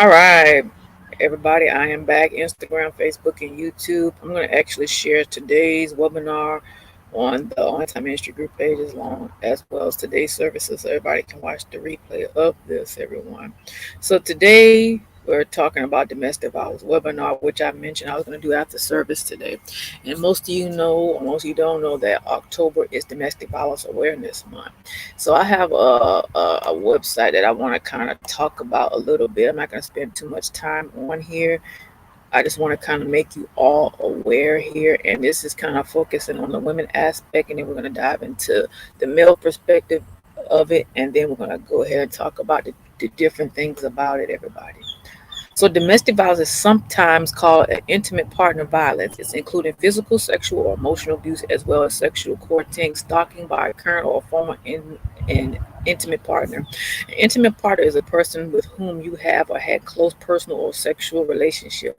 All right, everybody, I am back. Instagram, Facebook, and YouTube. I'm going to actually share today's webinar on the On Time Ministry group page as well as today's services so everybody can watch the replay of this, everyone. So today we're talking about domestic violence webinar, which I mentioned I was going to do after service today. And most of you know, or most of you don't know, that October is Domestic Violence Awareness Month. So I have a website that I want to kind of talk about a little bit. I'm not going to spend too much time on here. I just want to kind of make you all aware here. And this is kind of focusing on the women aspect. And then we're going to dive into the male perspective of it. And then we're going to go ahead and talk about the different things about it, everybody. So domestic violence is sometimes called an intimate partner violence. It's including physical, sexual, or emotional abuse, as well as sexual courting, stalking by a current or former an intimate partner. An intimate partner is a person with whom you have or had close personal or sexual relationship.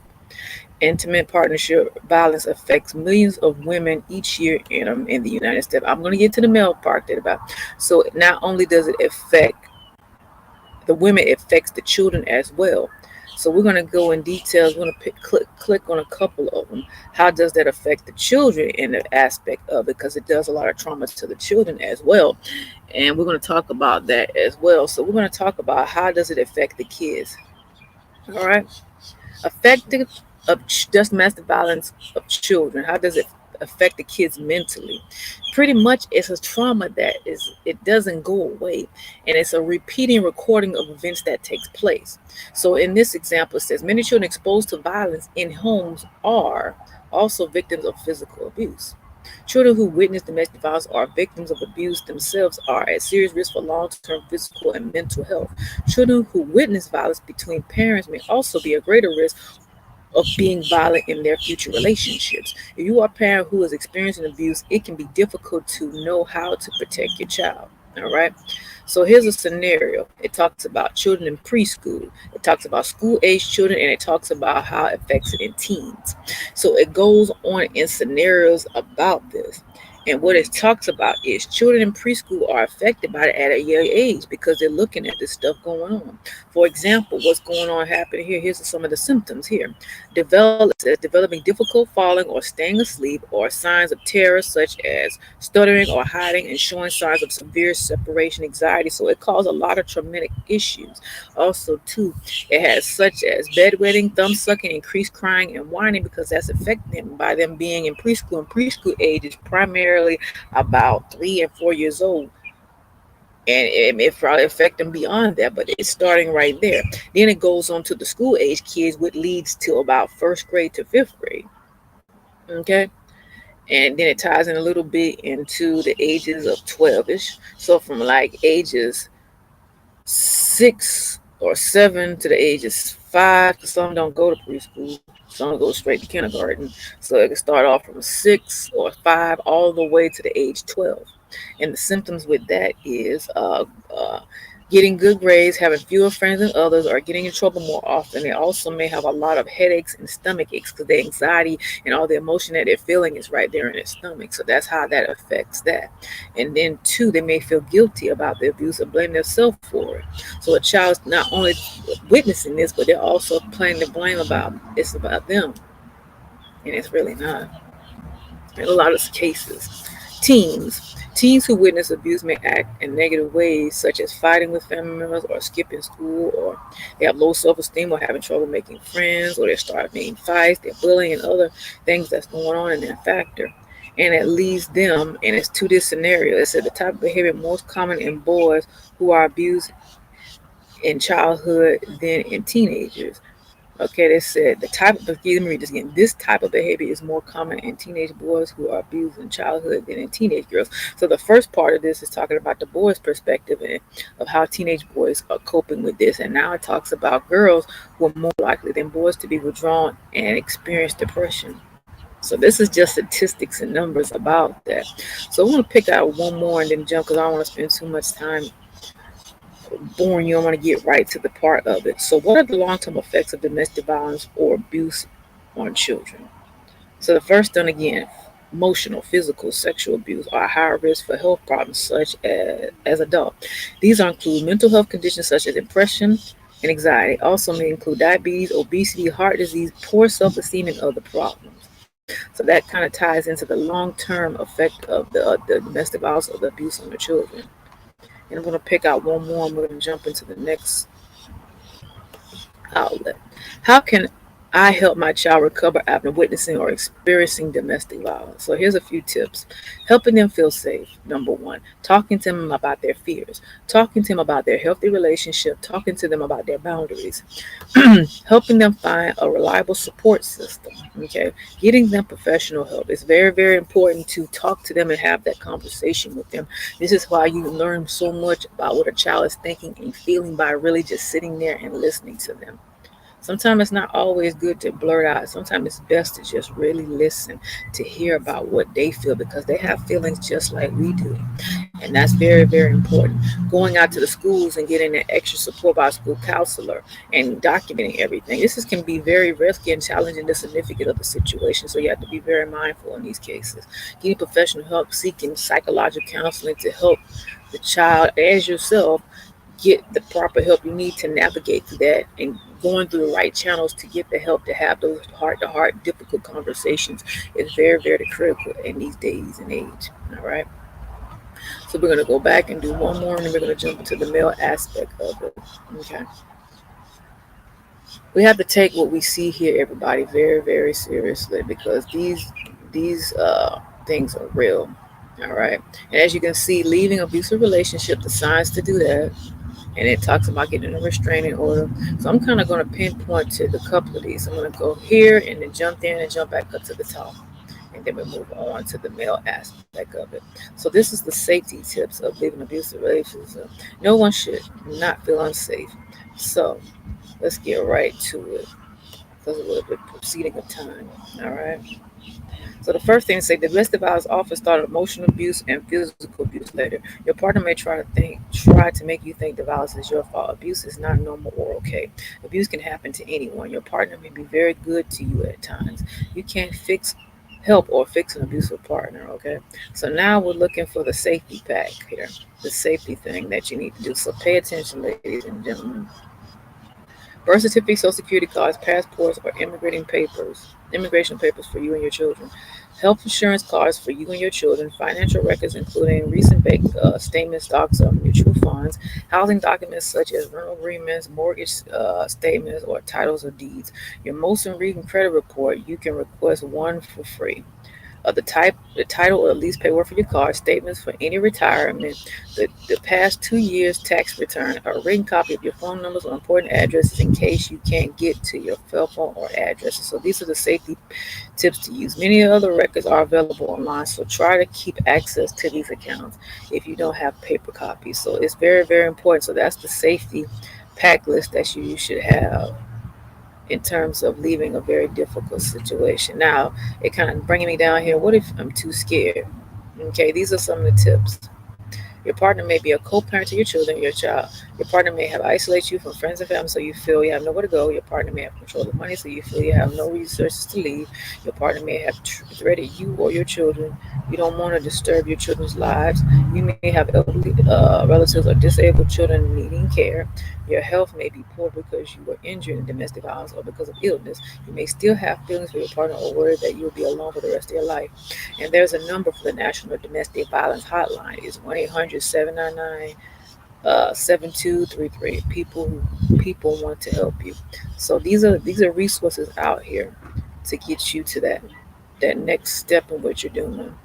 Intimate partnership violence affects millions of women each year in the United States. I'm going to get to the male part about. So not only does it affect the women, it affects the children as well. So we're going to go in details. We're going to click on a couple of them. How does that affect the children in the aspect of it? Because it does a lot of trauma to the children as well. And we're going to talk about that as well. So we're going to talk about how does it affect the kids. All right. Effective of just domestic violence of children. How does it affect the kids mentally? Pretty much it's a trauma that it doesn't go away, and it's a repeating recording of events that takes place. So in this example, it says many children exposed to violence in homes are also victims of physical abuse. Children who witness domestic violence or victims of abuse themselves are at serious risk for long-term physical and mental health. Children who witness violence between parents may also be a greater risk of being violent in their future relationships. If you are a parent who is experiencing abuse, it can be difficult to know how to protect your child. All right. So here's a scenario. It talks about children in preschool. It talks about school age children, and it talks about how it affects it in teens. So it goes on in scenarios about this. And what it talks about is children in preschool are affected by it at a young age because they're looking at this stuff going on. For example, what's going on happening here? Here's some of the symptoms here. It says developing difficult falling or staying asleep, or signs of terror such as stuttering or hiding, and showing signs of severe separation anxiety. So it caused a lot of traumatic issues. Also, too, it has such as bedwetting, thumb sucking, increased crying and whining because that's affecting them by them being in preschool. And preschool age is primarily about 3 and 4 years old, and it may probably affect them beyond that, but it's starting right there. Then it goes on to the school age kids, which leads to about first grade to fifth grade. Okay. And then it ties in a little bit into the ages of 12ish. So from like ages 6 or 7 to the ages 5, because some don't go to preschool, some go straight to kindergarten. So it can start off from 6 or 5 all the way to the age 12. And the symptoms with that is getting good grades, having fewer friends than others, or getting in trouble more often. They also may have a lot of headaches and stomach aches because the anxiety and all the emotion that they're feeling is right there in their stomach. So that's how that affects that. And then, two, they may feel guilty about the abuse or blame themselves for it. So a child's not only witnessing this, but they're also playing the blame about it's about them. And it's really not. In a lot of cases, teens who witness abuse may act in negative ways, such as fighting with family members or skipping school, or they have low self-esteem or having trouble making friends, or they start making fights, they're bullying and other things that's going on in their factor. And it leads them, and it's to this scenario. It said the type of behavior most common in boys who are abused in childhood than in teenagers. Okay, they said the type of, let me read this again. This type of behavior is more common in teenage boys who are abused in childhood than in teenage girls. So the first part of this is talking about the boys' perspective and of how teenage boys are coping with this. And now it talks about girls who are more likely than boys to be withdrawn and experience depression. So this is just statistics and numbers about that. So I want to pick out one more and then jump because I don't want to spend too much time boring you. I want to get right to the part of it. So, what are the long term effects of domestic violence or abuse on children? So, the first one again, emotional, physical, sexual abuse are a higher risk for health problems such as adult. These include mental health conditions such as depression, and anxiety. Also may include diabetes, obesity, heart disease, poor self-esteem, and other problems. So that kind of ties into the long-term effect of the domestic violence or the abuse on the children. And I'm going to pick out one more, and we're going to jump into the next outlet. How can I help my child recover after witnessing or experiencing domestic violence? So here's a few tips. Helping them feel safe. Number one, talking to them about their fears, talking to them about their healthy relationship, talking to them about their boundaries, helping them find a reliable support system. Okay, getting them professional help. It's very, very important to talk to them and have that conversation with them. This is why you learn so much about what a child is thinking and feeling by really just sitting there and listening to them. Sometimes it's not always good to blurt out. Sometimes it's best to just really listen to hear about what they feel because they have feelings just like we do. And that's very, very important. Going out to the schools and getting that extra support by a school counselor and documenting everything. Can be very risky and challenging the significance of the situation. So you have to be very mindful in these cases. Getting professional help, seeking psychological counseling to help the child as yourself get the proper help you need to navigate through that and going through the right channels to get the help to have those heart to heart difficult conversations is very, very critical in these days and age. All right. So we're going to go back and do one more and then we're going to jump into the male aspect of it. Okay. We have to take what we see here, everybody, very, very seriously because these things are real. All right. And as you can see, leaving abusive relationship, the signs to do that, and it talks about getting a restraining order. So I'm kind of going to pinpoint to the couple of these. I'm going to go here and then jump in and jump back up to the top. And then we move on to the male aspect of it. So this is the safety tips of leaving abusive relationships. No one should not feel unsafe. So let's get right to it because we're a bit proceeding of time. All right. So the first thing to say, domestic violence often start emotional abuse and physical abuse later. Your partner may try to make you think the violence is your fault. Abuse is not normal or okay. Abuse can happen to anyone. Your partner may be very good to you at times. You can't help or fix an abusive partner, okay? So now we're looking for the safety pack here, the safety thing that you need to do. So pay attention, ladies and gentlemen. Birth certificate, social security cards, passports, or immigration papers for you and your children. Health insurance cards for you and your children. Financial records, including recent bank statements, stocks, or mutual funds. Housing documents such as rental agreements, mortgage statements, or titles or deeds. Your most recent credit report, you can request one for free the title or lease paperwork for your car, statements for any retirement, the past 2 years tax return, a written copy of your phone numbers or important addresses in case you can't get to your cell phone or addresses. So these are the safety tips to use. Many other records are available online, so try to keep access to these accounts if you don't have paper copies. So it's very, very important. So that's the safety pack list that you should have in terms of leaving a very difficult situation. Now, it kind of bringing me down here. What if I'm too scared? Okay, these are some of the tips. Your partner may be a co-parent to your children, your child. Your partner may have isolated you from friends and family, so you feel you have nowhere to go. Your partner may have control of money, so you feel you have no resources to leave. Your partner may have threatened you or your children. You don't want to disturb your children's lives. You may have elderly relatives or disabled children needing care. Your health may be poor because you were injured in domestic violence or because of illness. You may still have feelings for your partner or worry that you'll be alone for the rest of your life. And there's a number for the National Domestic Violence Hotline. It's 1-800-799 7233. People want to help you. So these are resources out here to get you to that next step in what you're doing.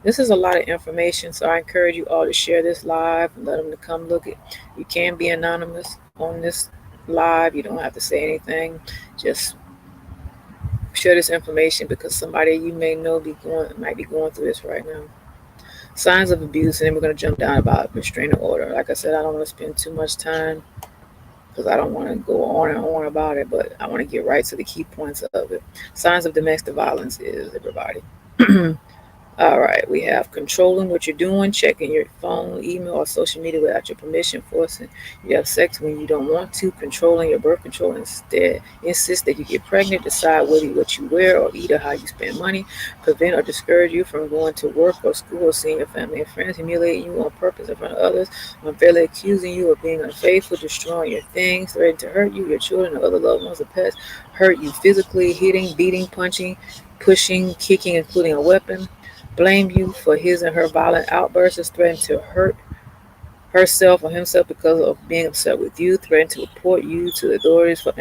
This is a lot of information, so I encourage you all to share this live and let them to come look at. You can be anonymous on this live. You don't have to say anything. Just share this information because somebody you may know might be going through this right now. Signs of abuse, and then we're going to jump down about restraining order. Like I said, I don't want to spend too much time because I don't want to go on and on about it, but I want to get right to the key points of it. Signs of domestic violence is everybody. All right, we have controlling what you're doing, checking your phone, email, or social media without your permission, forcing you have sex when you don't want to, controlling your birth control instead, insist that you get pregnant, decide what you wear or eat or how you spend money, prevent or discourage you from going to work or school or seeing your family and friends, humiliating you on purpose in front of others, unfairly accusing you of being unfaithful, destroying your things, threatening to hurt you, your children, or other loved ones or pets, hurt you physically, hitting, beating, punching, pushing, kicking, including a weapon, blame you for his and her violent outbursts, threaten to hurt herself or himself because of being upset with you, threaten to report you to the authorities for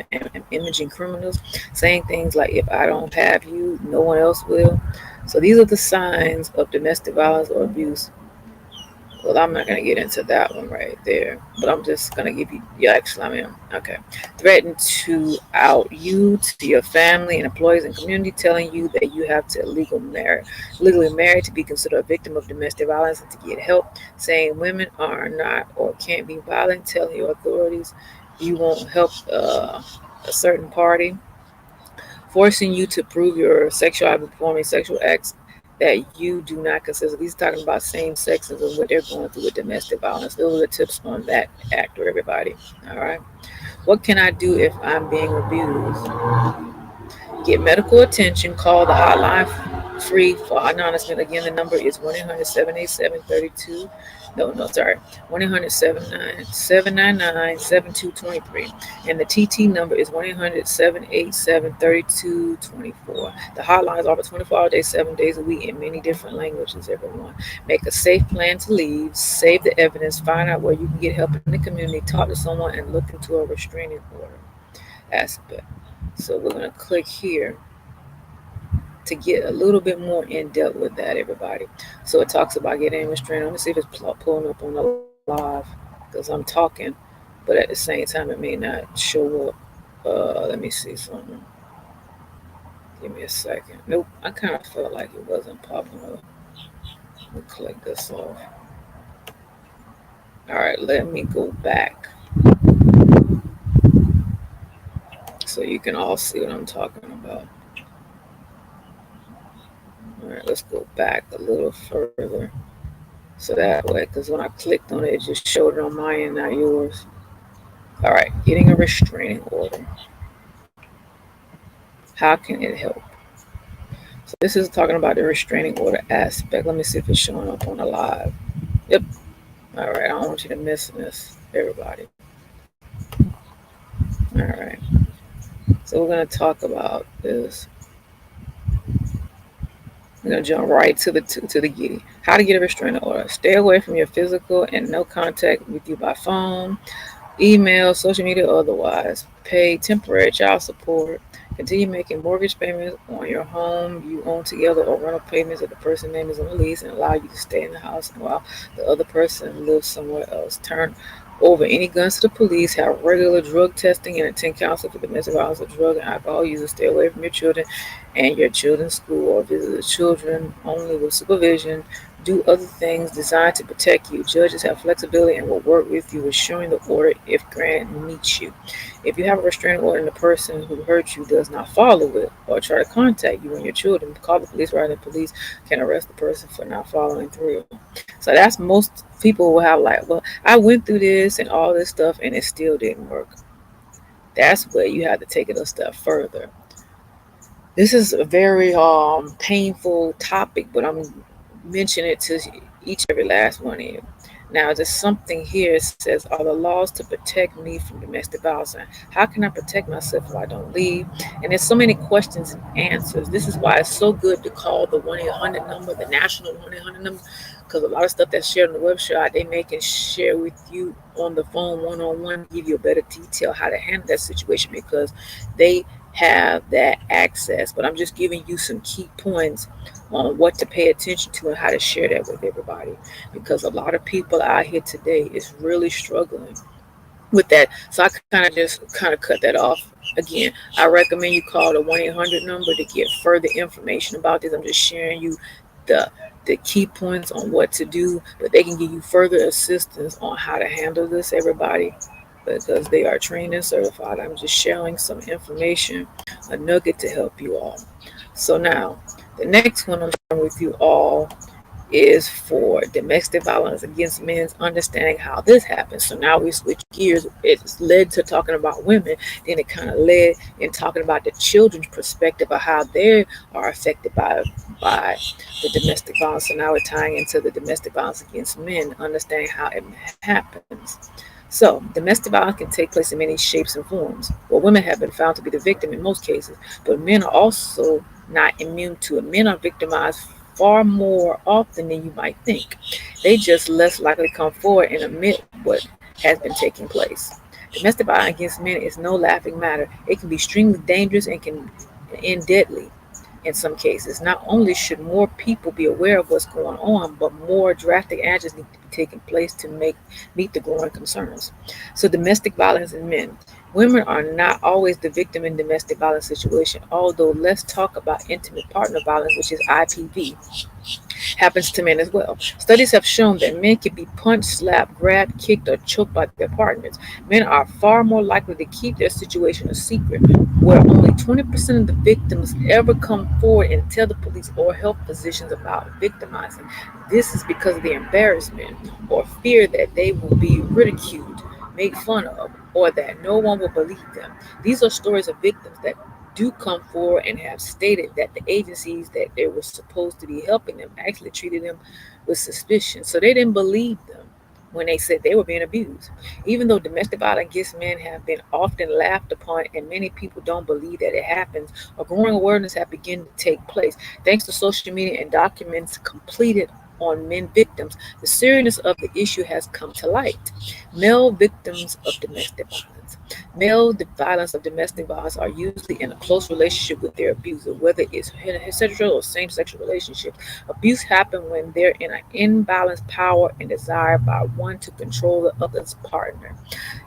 imaging criminals, saying things like, if I don't have you, no one else will. So these are the signs of domestic violence or abuse. Well, I'm not going to get into that one right there, but I'm just going to give you, yeah, actually, I mean, okay. Threaten to out you to your family and employees and community, telling you that you have to legally marry to be considered a victim of domestic violence and to get help, saying women are not or can't be violent, telling your authorities you won't help a certain party, forcing you to prove your sexuality, performing sexual acts that you do not consider. These are talking about same sexes and what they're going through with domestic violence. Those are the tips on that actor, everybody. All right. What can I do if I'm being abused? Get medical attention. Call the hotline free for anonymous. Again, the number is 1-800-787-32. No, sorry. 1-800-799-7223. And the TT number is 1-800-787-3224. The hotlines are 24 hours a day, 7 days a week in many different languages, everyone. Make a safe plan to leave. Save the evidence. Find out where you can get help in the community. Talk to someone and look into a restraining order aspect. So we're going to click here to get a little bit more in depth with that, everybody. So it talks about getting restrained. Let me see if it's pulling up on the live because I'm talking, but at the same time, it may not show up. Let me see something. Give me a second. Nope, I kind of felt like it wasn't popping up. Let me click this off. All right, let me go back so you can all see what I'm talking about. All right, let's go back a little further. So that way, because when I clicked on it, it just showed it on my end, not yours. All right, getting a restraining order. How can it help? So this is talking about the restraining order aspect. Let me see if it's showing up on the live. Yep. All right, I don't want you to miss this, everybody. All right. So we're going to talk about this. We're going to jump right to the giddy. How to get a restraining order. Stay away from your physical and no contact with you by phone, email, social media, or otherwise. Pay temporary child support. Continue making mortgage payments on your home you own together or rental payments if the person's name is on the lease and allow you to stay in the house while the other person lives somewhere else. Turn over any guns to the police. Have regular drug testing and attend counseling for domestic violence or drug and alcohol users. Stay away from your children and your children's school or visit the children only with supervision. Do other things designed to protect you. Judges have flexibility and will work with you, assuring the order if granted meets you. If you have a restraining order and the person who hurt you does not follow it or try to contact you and your children, call the police rather than police can arrest the person for not following through. So that's most people will have like, well, I went through this and all this stuff and it still didn't work. That's where you have to take it a step further. This is a very painful topic, but I'm mentioning it to each and every last one of you. Now, there's something here. It says, "Are the laws to protect me from domestic violence? And how can I protect myself if I don't leave?" And there's so many questions and answers. This is why it's so good to call the 1-800 number, the national 1-800 number, because a lot of stuff that's shared on the website, they may can share with you on the phone one on one, give you a better detail how to handle that situation because they have that access. But I'm just giving you some key points on what to pay attention to and how to share that with everybody because a lot of people out here today is really struggling with that. So I kind of cut that off. Again, I recommend you call the 1-800 number to get further information about this. I'm just sharing you the the key points on what to do, but they can give you further assistance on how to handle this, everybody, because they are trained and certified. I'm just sharing some information, a nugget to help you all. So now, The next one I'm sharing with you all is for domestic violence against men's understanding how this happens. So now we switch gears. It's led to talking about women, then it kind of led in talking about the children's perspective of how they are affected by the domestic violence. So now we're tying into the domestic violence against men, understanding how it happens. So, domestic violence can take place in many shapes and forms. Well, women have been found to be the victim in most cases, but men are also not immune to it. Men are victimized far more often than you might think. They just less likely to come forward and admit what has been taking place. Domestic violence against men is no laughing matter. It can be extremely dangerous and can end deadly in some cases. Not only should more people be aware of what's going on, but more drastic actions need to be taken place to meet the growing concerns. So domestic violence in men. Women are not always the victim in domestic violence situation, although let's talk about intimate partner violence, which is IPV, happens to men as well. Studies have shown that men can be punched, slapped, grabbed, kicked, or choked by their partners. Men are far more likely to keep their situation a secret, where only 20% of the victims ever come forward and tell the police or health physicians about victimizing. This is because of the embarrassment or fear that they will be ridiculed, made fun of, or that no one will believe them. These are stories of victims that do come forward and have stated that the agencies that they were supposed to be helping them actually treated them with suspicion. So they didn't believe them when they said they were being abused. Even though domestic violence against men have been often laughed upon and many people don't believe that it happens, a growing awareness has begun to take place. Thanks to social media and documents completed on men victims, the seriousness of the issue has come to light. Male victims of domestic violence. Male violence of domestic violence are usually in a close relationship with their abuser, whether it's heterosexual or same-sexual relationships. Abuse happens when they're in an imbalanced power and desire by one to control the other's partner.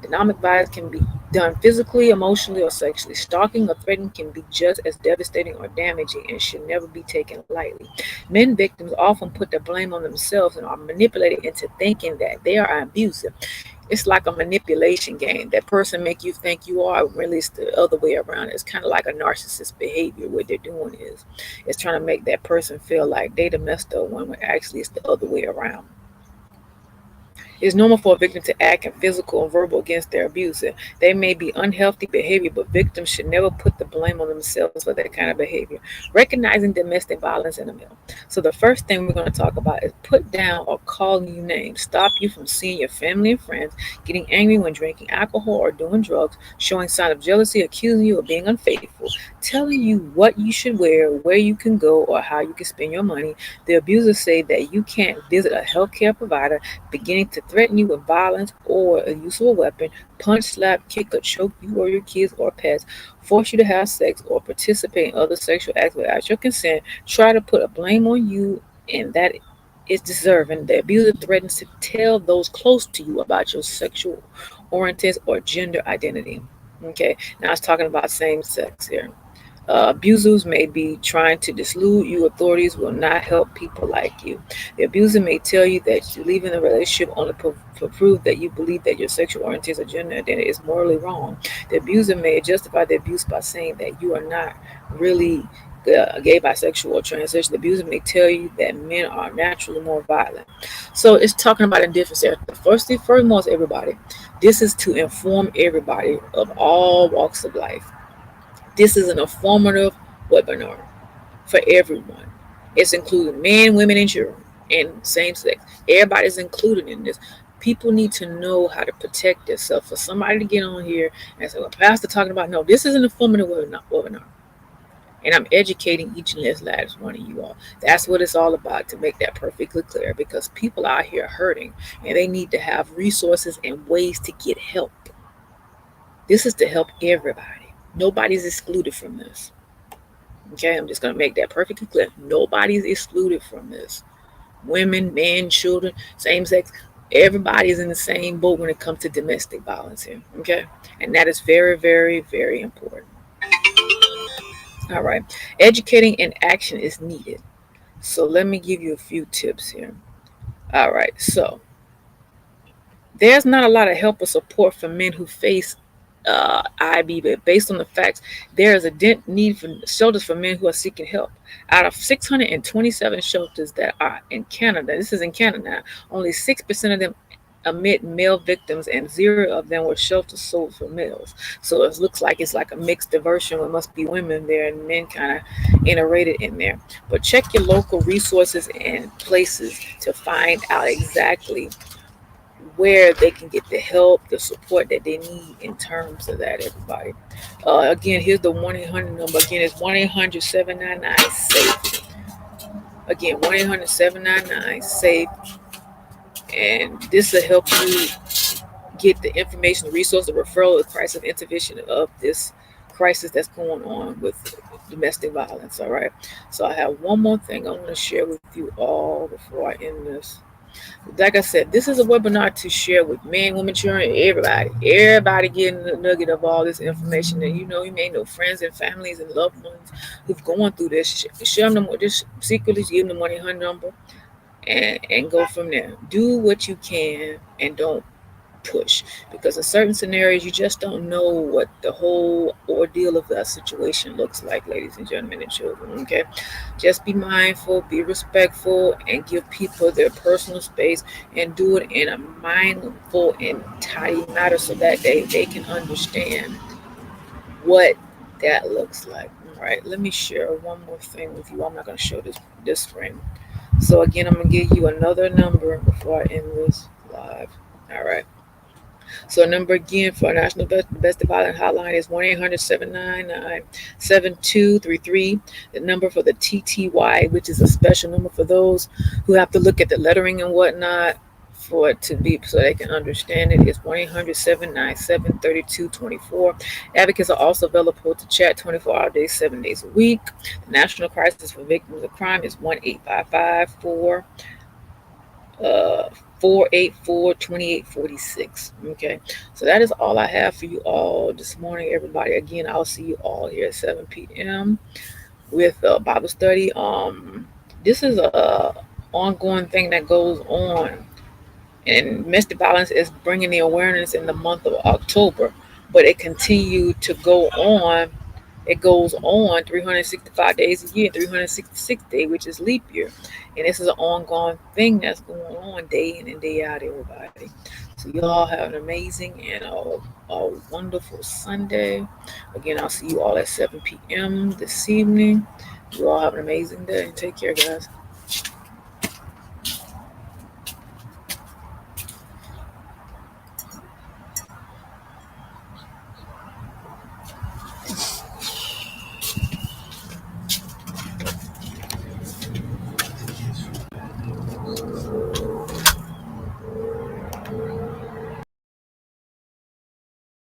Dynamic violence can be done physically, emotionally, or sexually. Stalking or threatening can be just as devastating or damaging and should never be taken lightly. Men victims often put the blame on themselves and are manipulated into thinking that they are abusive. It's like a manipulation game. That person make you think you are, really it's the other way around. It's kind of like a narcissist behavior. What they're doing is it's trying to make that person feel like they the messed up one when actually it's the other way around. It's normal for a victim to act in physical and verbal against their abuser. They may be unhealthy behavior, but victims should never put the blame on themselves for that kind of behavior. Recognizing domestic violence in a male. So the first thing we're going to talk about is put down or calling you names. Stop you from seeing your family and friends, getting angry when drinking alcohol or doing drugs, showing sign of jealousy, accusing you of being unfaithful, telling you what you should wear, where you can go, or how you can spend your money. The abusers say that you can't visit a healthcare provider, beginning to threaten you with violence or a use of a weapon, punch, slap, kick, or choke you or your kids or pets, force you to have sex, or participate in other sexual acts without your consent, try to put a blame on you, and that is deserving. The abuser threatens to tell those close to you about your sexual orientation or gender identity. Okay, now it's talking about same sex here. Abusers may be trying to dissuade you. Authorities will not help people like you. The abuser may tell you that you leaving the relationship only for proof that you believe that your sexual orientation or gender identity is morally wrong. The abuser may justify the abuse by saying that you are not really gay, bisexual, or transsexual. The abuser may tell you that men are naturally more violent. So it's talking about indifference there. The first thing, foremost, everybody, this is to inform everybody of all walks of life. This is an informative webinar for everyone. It's including men, women, and children, and same sex. Everybody's included in this. People need to know how to protect themselves. For somebody to get on here and say, well, Pastor talking about, no, this is an informative webinar. And I'm educating each and every last one of you all. That's what it's all about, to make that perfectly clear, because people out here hurting and they need to have resources and ways to get help. This is to help everybody. Nobody's excluded from this. Okay, I'm just going to make that perfectly clear. Nobody's excluded from this. Women, men, children, same sex, everybody's in the same boat when it comes to domestic violence here. Okay, and that is very, very, very important. All right, educating and action is needed. So let me give you a few tips here. All right, so there's not a lot of help or support for men who face IB, but based on the facts, there is a need for shelters for men who are seeking help. Out of 627 shelters that are in Canada, this is in Canada now, only 6% of them admit male victims, and 0 of them were shelters sold for males. So it looks like it's like a mixed diversion. It must be women there and men kind of integrated in there. But check your local resources and places to find out exactly where they can get the help, the support that they need in terms of that, everybody. Again, here's the 1-800 number. Again, it's 1-800-799-SAFE. Again, 1-800-799-SAFE. And this will help you get the information, the resource, the referral, the crisis intervention of this crisis that's going on with domestic violence. All right. So I have one more thing I want to share with you all before I end this. Like I said, this is a webinar to share with men, women, children, everybody getting the nugget of all this information. And you may know friends and families and loved ones who've gone through this. Share them, just secretly give them the 1-800 number and go from there. Do what you can and don't push, because in certain scenarios you just don't know what the whole ordeal of that situation looks like, ladies and gentlemen and children. Okay, just be mindful, be respectful, and give people their personal space, and do it in a mindful and tidy manner so that they can understand what that looks like. All right, let me share one more thing with you. I'm not going to show this screen. So again, I'm going to give you another number before I end this live. All right. So number again for our National Domestic Violence Hotline is 1-800-799-7233. The number for the TTY, which is a special number for those who have to look at the lettering and whatnot for it to be so they can understand it, is 1-800-797-3224. Advocates are also available to chat 24 hours a day, 7 days a week. The National Crisis for Victims of Crime is 1-855-4 484-2846. Okay, so that is all I have for you all this morning, everybody. Again, I'll see you all here at 7 p.m. with Bible study. This is a ongoing thing that goes on, and domestic violence is bringing the awareness in the month of October, but it continued to go on. It goes on 365 days a year, 366 days, which is leap year. And this is an ongoing thing that's going on day in and day out, everybody. So you all have an amazing and a wonderful Sunday. Again, I'll see you all at 7 p.m. this evening. You all have an amazing day. Take care, guys.